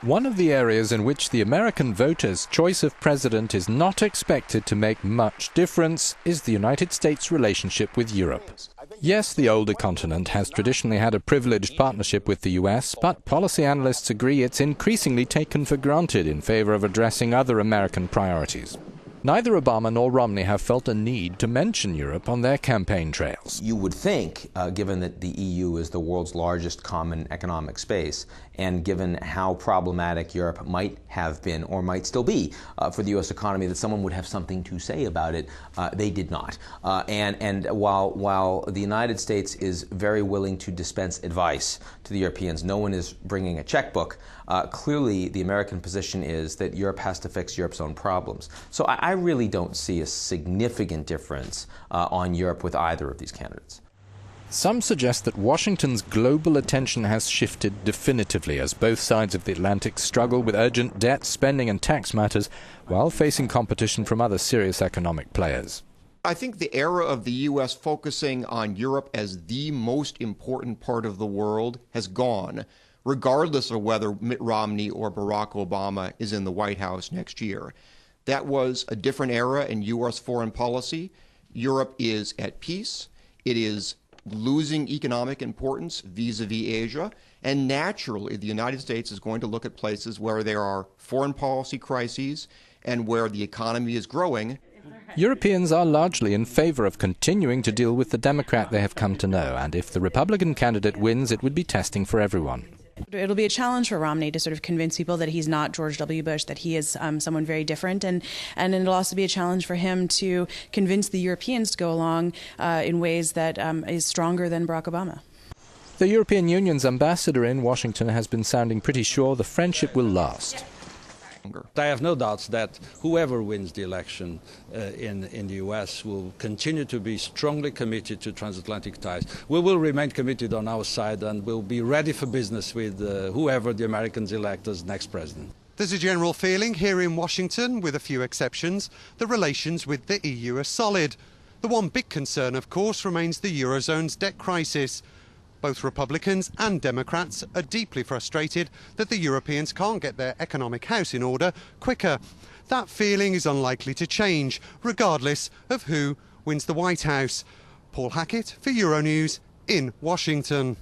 One of the areas in which the American voters' choice of president is not expected to make much difference is the United States' relationship with Europe. Yes, the older continent has traditionally had a privileged partnership with the US, but policy analysts agree it's increasingly taken for granted in favor of addressing other American priorities. Neither Obama nor Romney have felt a need to mention Europe on their campaign trails. You would think, given that the EU is the world's largest common economic space, and given how problematic Europe might have been or might still be for the U.S. economy, that someone would have something to say about it. They did not. And while the United States is very willing to dispense advice to the Europeans, no one is bringing a checkbook. Clearly, the American position is that Europe has to fix Europe's own problems. So I really don't see a significant difference on Europe with either of these candidates. Some suggest that Washington's global attention has shifted definitively as both sides of the Atlantic struggle with urgent debt, spending and tax matters while facing competition from other serious economic players. I think the era of the U.S. focusing on Europe as the most important part of the world has gone, regardless of whether Mitt Romney or Barack Obama is in the White House next year. That was a different era in U.S. foreign policy. Europe is at peace. It is losing economic importance vis-a-vis Asia. And naturally, the United States is going to look at places where there are foreign policy crises and where the economy is growing. Europeans are largely in favor of continuing to deal with the Democrat they have come to know, and if the Republican candidate wins, it would be testing for everyone. It'll be a challenge for Romney to sort of convince people that he's not George W. Bush, that he is someone very different. And it'll also be a challenge for him to convince the Europeans to go along in ways that is stronger than Barack Obama. The European Union's ambassador in Washington has been sounding pretty sure the friendship will last. I have no doubts that whoever wins the election in the US will continue to be strongly committed to transatlantic ties. We will remain committed on our side and will be ready for business with whoever the Americans elect as next president. There's a general feeling here in Washington, with a few exceptions, that relations with the EU are solid. The one big concern, of course, remains the Eurozone's debt crisis. Both Republicans and Democrats are deeply frustrated that the Europeans can't get their economic house in order quicker. That feeling is unlikely to change, regardless of who wins the White House. Paul Hackett for Euronews in Washington.